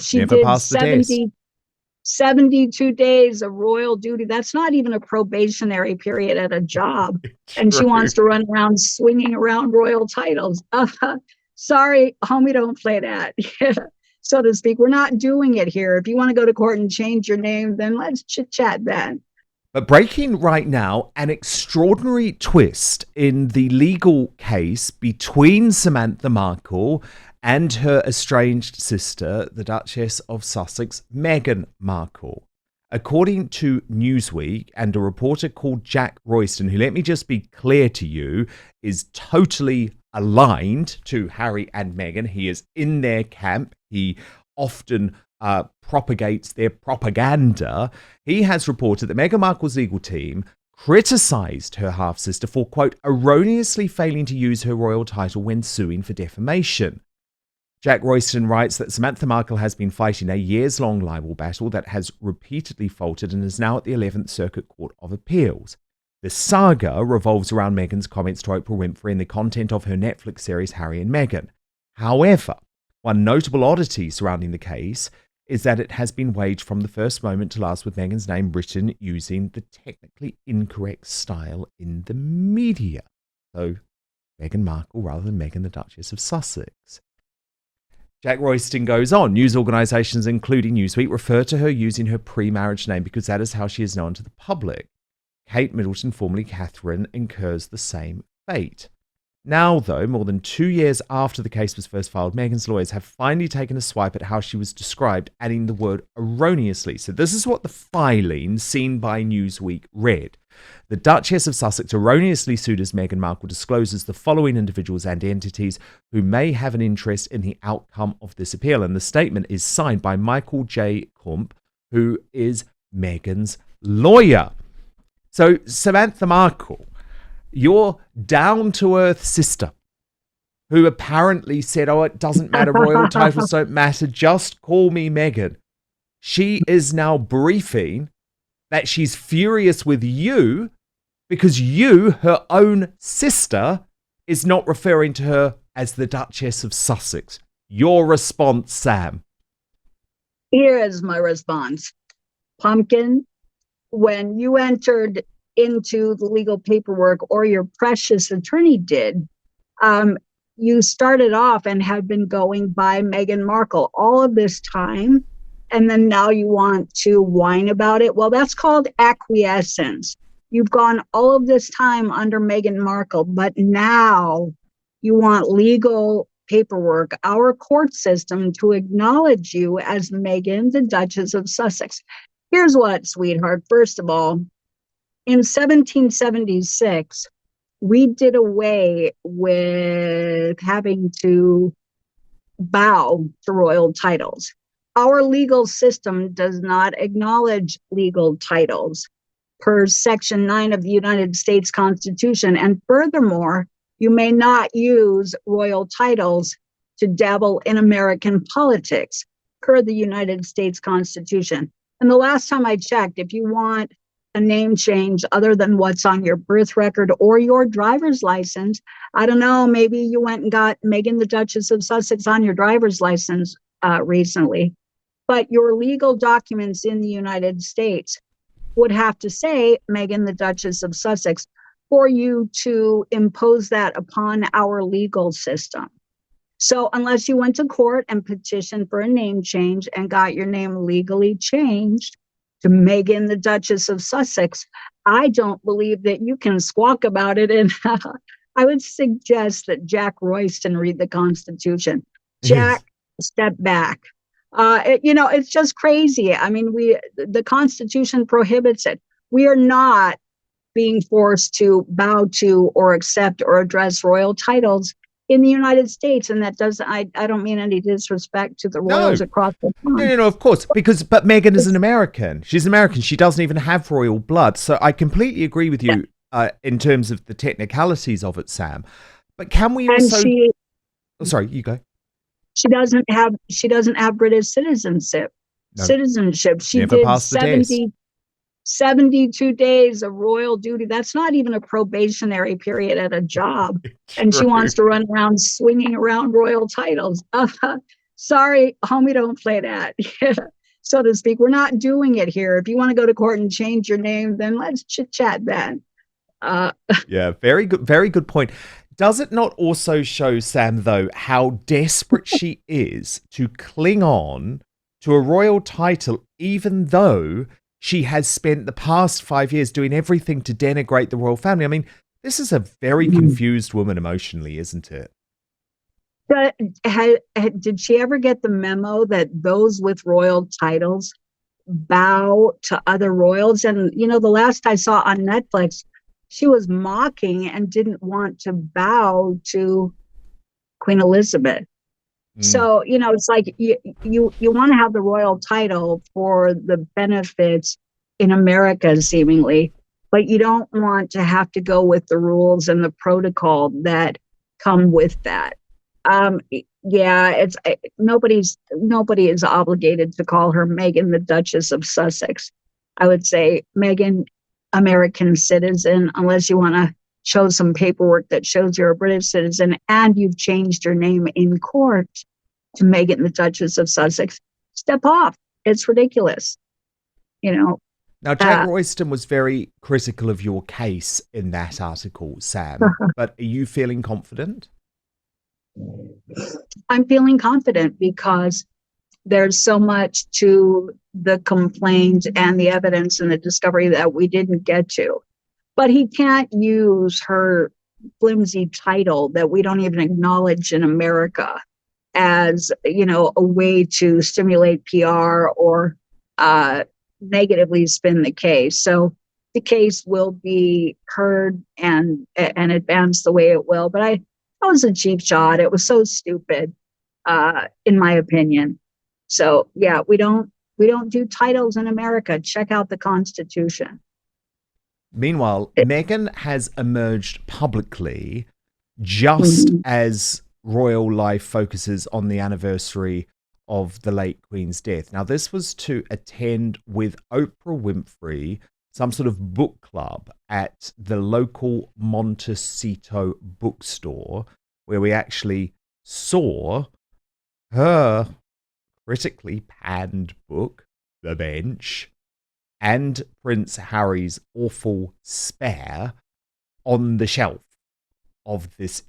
She Never did passed the test. 72 days of royal duty. That's not even a probationary period at a job. And she True. wants to run around swinging around royal titles. Sorry, homie, don't play that, so to speak. We're not doing it here. If you want to go to court and change your name, then let's chit chat then. But breaking right now, an extraordinary twist in the legal case between Samantha Markle and her estranged sister, the Duchess of Sussex, Meghan Markle. According to Newsweek and a reporter called Jack Royston, who, let me just be clear to you, is totally aligned to Harry and Meghan. He is in their camp. He often propagates their propaganda. He has reported that Meghan Markle's legal team criticised her half-sister for, quote, erroneously failing to use her royal title when suing for defamation. Jack Royston writes that Samantha Markle has been fighting a years-long libel battle that has repeatedly faltered and is now at the 11th Circuit Court of Appeals. The saga revolves around Meghan's comments to Oprah Winfrey and the content of her Netflix series Harry and Meghan. However, one notable oddity surrounding the case is that it has been waged from the first moment to last with Meghan's name written using the technically incorrect style in the media. So, Meghan Markle rather than Meghan the Duchess of Sussex. Jack Royston goes on. News organisations, including Newsweek, refer to her using her pre-marriage name because that is how she is known to the public. Kate Middleton, formerly Catherine, incurs the same fate. Now, though, more than 2 years after the case was first filed, Meghan's lawyers have finally taken a swipe at how she was described, adding the word erroneously. So this is what the filing seen by Newsweek read. The Duchess of Sussex, erroneously sued as Meghan Markle, discloses the following individuals and entities who may have an interest in the outcome of this appeal. And the statement is signed by Michael J. Kump, who is Meghan's lawyer. So, Samantha Markle, your down-to-earth sister, who apparently said, oh, it doesn't matter, royal titles don't matter, just call me Meghan. She is now briefing that she's furious with you because you, her own sister, is not referring to her as the Duchess of Sussex. Your response, Sam? Here is my response. Pumpkin, when you entered into the legal paperwork, or your precious attorney did, you started off and have been going by Meghan Markle all of this time, and then now you want to whine about it. Well, that's called acquiescence. You've gone all of this time under Meghan Markle, but now you want legal paperwork, our court system, to acknowledge you as Meghan, the Duchess of Sussex. Here's what, sweetheart. First of all, in 1776, we did away with having to bow to royal titles. Our legal system does not acknowledge legal titles per Section 9 of the United States Constitution. And furthermore, you may not use royal titles to dabble in American politics per the United States Constitution. And the last time I checked, if you want a name change other than what's on your birth record or your driver's license, I don't know, maybe you went and got Meghan the Duchess of Sussex on your driver's license recently, but your legal documents in the United States would have to say Meghan the Duchess of Sussex for you to impose that upon our legal system. So unless you went to court and petitioned for a name change and got your name legally changed to Meghan the Duchess of Sussex, I don't believe that you can squawk about it. And I would suggest that Jack Royston read the Constitution. Jack, step back. It's just crazy. I mean, the Constitution prohibits it. We are not being forced to bow to or accept or address royal titles in the United States. And that doesn't, I don't mean any disrespect to the royals across the pond. No, of course. But Meghan is an American. She's American. She doesn't even have royal blood. So I completely agree with you in terms of the technicalities of it, Sam. But can we also... sorry, you go. She doesn't have British citizenship. No. She Never did passed the test. 72 days of royal duty. That's not even a probationary period at a job. And she wants to run around swinging around royal titles. Sorry, homie, don't play that, so to speak. We're not doing it here. If you want to go to court and change your name, then let's chit chat then. Yeah, very good point. Does it not also show, Sam, though, how desperate she is to cling on to a royal title, even though she has spent the past 5 years doing everything to denigrate the royal family? I mean, this is a very confused woman emotionally, isn't it? But did she ever get the memo that those with royal titles bow to other royals? And, the last I saw on Netflix, she was mocking and didn't want to bow to Queen Elizabeth. So, it's like you want to have the royal title for the benefits in America, seemingly, but you don't want to have to go with the rules and the protocol that come with that. Nobody is obligated to call her Meghan, the Duchess of Sussex. I would say Meghan, American citizen, unless you want to show some paperwork that shows you're a British citizen and you've changed your name in court to Meghan, the Duchess of Sussex. Step off. It's ridiculous. Now, Jack Royston was very critical of your case in that article, Sam, but are you feeling confident? I'm feeling confident because there's so much to the complaint and the evidence and the discovery that we didn't get to. But he can't use her flimsy title that we don't even acknowledge in America as, a way to stimulate PR or negatively spin the case. So the case will be heard and advance the way it will. But that was a cheap shot. It was so stupid, in my opinion. So yeah, we don't do titles in America. Check out the Constitution. Meanwhile, Meghan has emerged publicly just as royal life focuses on the anniversary of the late Queen's death. Now, this was to attend with Oprah Winfrey some sort of book club at the local Montecito bookstore, where we actually saw her critically panned book, The Bench, and Prince Harry's awful Spare on the shelf of this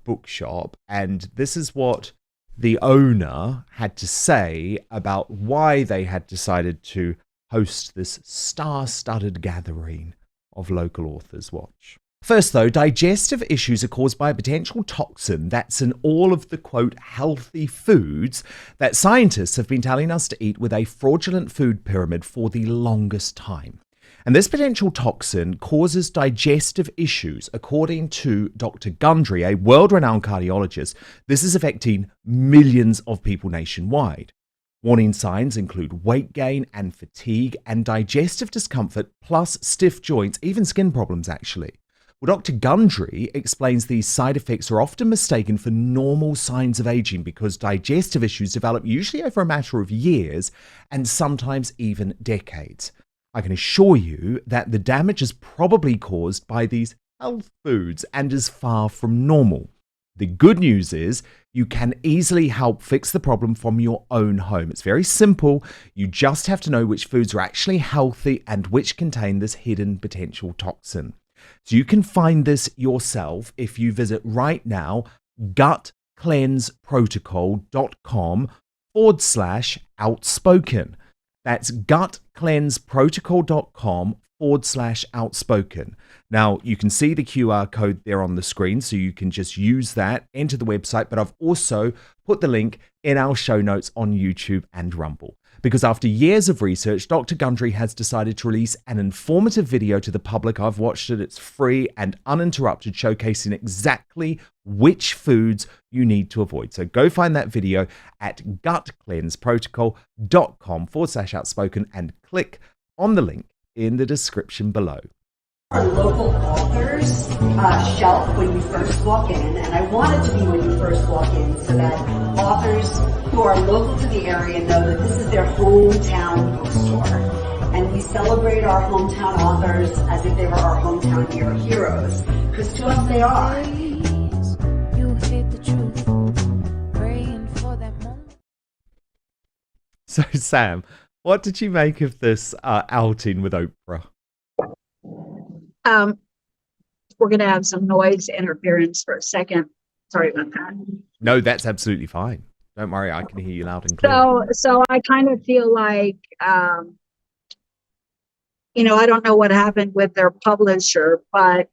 bookshop. And this is what the owner had to say about why they had decided to host this star-studded gathering of local authors. Watch. First, though, digestive issues are caused by a potential toxin that's in all of the, quote, healthy foods that scientists have been telling us to eat with a fraudulent food pyramid for the longest time. And this potential toxin causes digestive issues, according to Dr. Gundry, a world-renowned cardiologist. This is affecting millions of people nationwide. Warning signs include weight gain and fatigue and digestive discomfort, plus stiff joints, even skin problems, actually. Well, Dr. Gundry explains these side effects are often mistaken for normal signs of aging because digestive issues develop usually over a matter of years and sometimes even decades. I can assure you that the damage is probably caused by these health foods and is far from normal. The good news is you can easily help fix the problem from your own home. It's very simple. You just have to know which foods are actually healthy and which contain this hidden potential toxin. So you can find this yourself if you visit right now gutcleanseprotocol.com/outspoken. That's gutcleanseprotocol.com/outspoken. Now, you can see the QR code there on the screen, so you can just use that, enter the website, but I've also put the link in our show notes on YouTube and Rumble. Because after years of research, Dr. Gundry has decided to release an informative video to the public. I've watched it. It's free and uninterrupted, showcasing exactly which foods you need to avoid. So go find that video at gutcleanseprotocol.com/outspoken and click on the link in the description below. Our local authors shelf when you first walk in, and I want it to be when you first walk in so that authors who are local to the area know that this is their hometown bookstore. And we celebrate our hometown authors as if they were our hometown heroes, because to us they are. So, Sam, what did you make of this outing with Oprah? Um, we're going to have some noise interference for a second. Sorry about that. No, that's absolutely fine. Don't worry, I can hear you loud and clear. So I kind of feel like, I don't know what happened with their publisher, but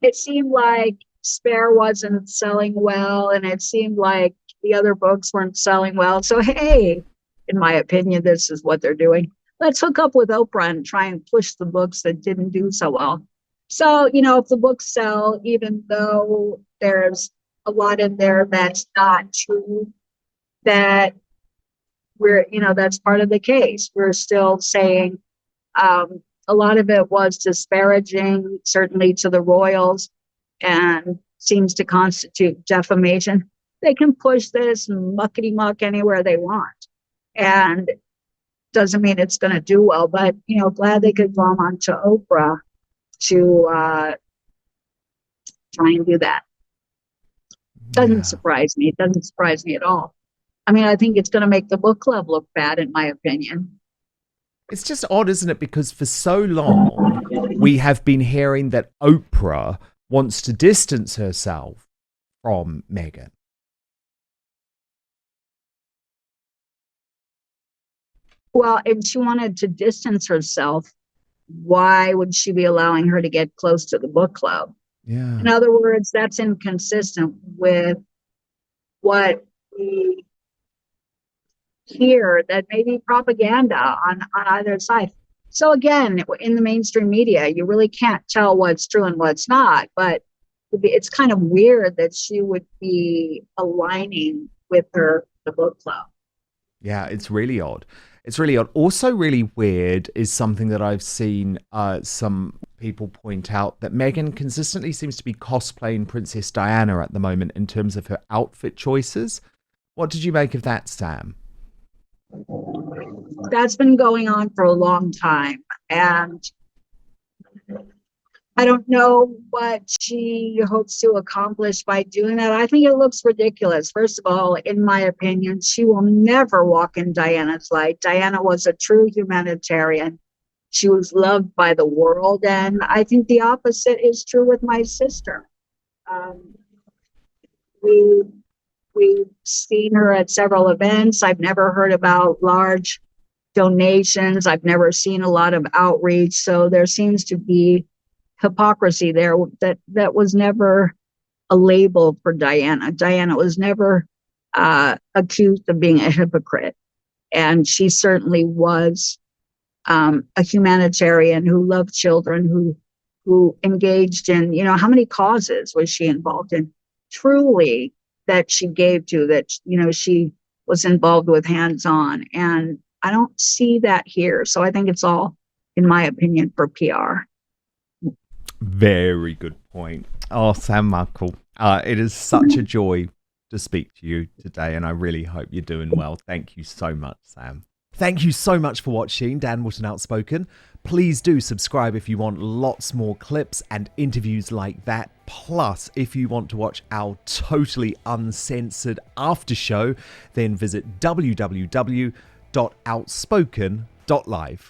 it seemed like Spare wasn't selling well, and it seemed like the other books weren't selling well. So, hey, in my opinion, this is what they're doing. Let's hook up with Oprah and try and push the books that didn't do so well. So, if the books sell, even though there's a lot in there that's not true, that that's part of the case. We're still saying a lot of it was disparaging, certainly to the royals, and seems to constitute defamation. They can push this muckety muck anywhere they want, and doesn't mean it's going to do well. But glad they could glom onto Oprah to try and do that. Doesn't surprise me. It doesn't surprise me at all. I mean, I think it's going to make the book club look bad, in my opinion. It's just odd, isn't it? Because for so long, we have been hearing that Oprah wants to distance herself from Meghan. Well, if she wanted to distance herself, why would she be allowing her to get close to the book club? Yeah. In other words, that's inconsistent with what we hear, that may be propaganda on either side. So again, in the mainstream media, you really can't tell what's true and what's not, but it's kind of weird that she would be aligning with the book club. Yeah, it's really odd. It's really odd. Also really weird is something that I've seen some people point out, that Meghan consistently seems to be cosplaying Princess Diana at the moment in terms of her outfit choices. What did you make of that, Sam? That's been going on for a long time, and I don't know what she hopes to accomplish by doing that. I think it looks ridiculous. First of all, in my opinion, she will never walk in Diana's light. Diana was a true humanitarian. She was loved by the world, and I think the opposite is true with my sister. We've seen her at several events. I've never heard about large donations. I've never seen a lot of outreach. So there seems to be hypocrisy there that was never a label for Diana. Diana was never accused of being a hypocrite. And she certainly was a humanitarian who loved children, who engaged in, how many causes was she involved in? Truly, that she gave to, that, she was involved with hands-on. And I don't see that here. So I think it's all, in my opinion, for PR. Very good point. Oh, Sam Markle, it is such a joy to speak to you today, and I really hope you're doing well. Thank you so much, Sam. Thank you so much for watching Dan Wootton Outspoken. Please do subscribe if you want lots more clips and interviews like that. Plus, if you want to watch our totally uncensored after show, then visit www.outspoken.live.